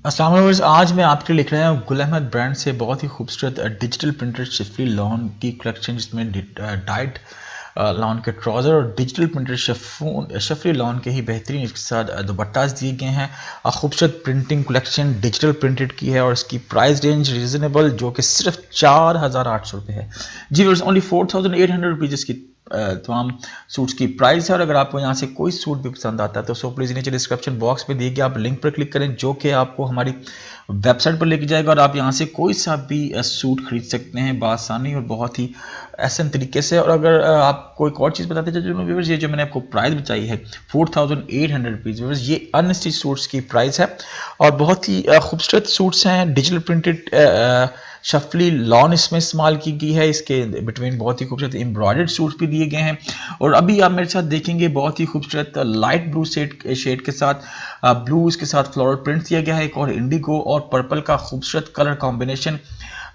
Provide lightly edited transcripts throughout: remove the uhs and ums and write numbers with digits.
अस्सलाम वालेकुम। आज मैं आपके लिए लिख रहा हूँ गुल अहमद ब्रांड से बहुत ही खूबसूरत डिजिटल प्रिंटेड शिफली लॉन की कलेक्शन, जिसमें डाइट लॉन के ट्राउज़र और डिजिटल प्रिंटेड शफली लॉन के ही बेहतरीन इसके साथ दुपट्टास दिए गए हैं। खूबसूरत प्रिंटिंग कलेक्शन डिजिटल प्रिंटेड की है और इसकी प्राइस रेंज रीज़नेबल जो कि सिर्फ 4,800 रुपये है। जी व्यूअर्स, ओनली 4,800 रुपीज़ इसकी तमाम सूट्स की प्राइस है। और अगर आपको यहाँ से कोई सूट भी पसंद आता है तो सो प्लीज़ नीचे डिस्क्रिप्शन बॉक्स में दिए गए आप लिंक पर क्लिक करें, जो कि आपको हमारी वेबसाइट पर लेके जाएगा और आप यहाँ से कोई सा भी सूट खरीद सकते हैं बआसानी और बहुत ही आसान तरीके से। और अगर आपको एक और चीज़ बताते चलिए व्यूअर्स, ये जो मैंने आपको प्राइस बताई है 4,800 रुपीज़ व्यूअर्स, ये अनस्टिच सूट्स की प्राइस है और बहुत ही खूबसूरत सूट्स हैं। डिजिटल प्रिंटेड शफली लॉन इसमें इस्तेमाल की गई है। इसके बिटवीन बहुत ही खूबसूरत एम्ब्रॉयडर्ड सूट्स भी दिए गए हैं। और अभी आप मेरे साथ देखेंगे बहुत ही खूबसूरत लाइट ब्लू शेड के साथ ब्लू इसके साथ फ्लोरल प्रिंट दिया गया है, एक और इंडिगो और पर्पल का खूबसूरत कलर कॉम्बिनेशन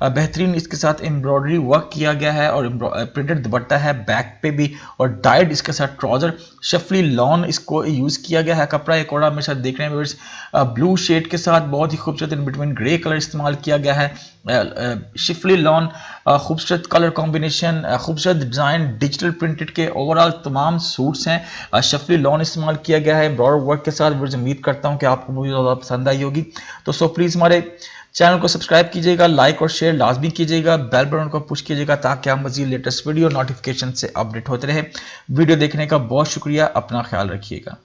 बेहतरीन इसके साथ एम्ब्रॉयडरी वर्क किया गया है और प्रिंटेड दुपट्टा है बैक पे भी, और डाइड इसके साथ ट्राउजर शफली लॉन इसको यूज़ किया गया है। कपड़ा एक और आप मेरे साथ देख रहे हैं ब्लू शेड के साथ बहुत ही खूबसूरत इन बिटवीन ग्रे कलर इस्तेमाल किया गया है। शिफली लॉन खूबसूरत कलर कॉम्बिनेशन, खूबसूरत डिज़ाइन, डिजिटल प्रिंटेड के ओवरऑल तमाम सूट्स हैं। शफली लॉन इस्तेमाल किया गया है ब्रॉडर वर्क के साथ। उम्मीद करता हूँ कि आपको मुझे ज़्यादा पसंद आई होगी। तो सो प्लीज़ हमारे चैनल को सब्सक्राइब कीजिएगा, लाइक और शेयर लाजमी कीजिएगा, बेल बटन को पुश कीजिएगा ताकि आप मज़ीद लेटेस्ट वीडियो नोटिफिकेशन से अपडेट होते रहे। वीडियो देखने का बहुत शुक्रिया, अपना ख्याल रखिएगा।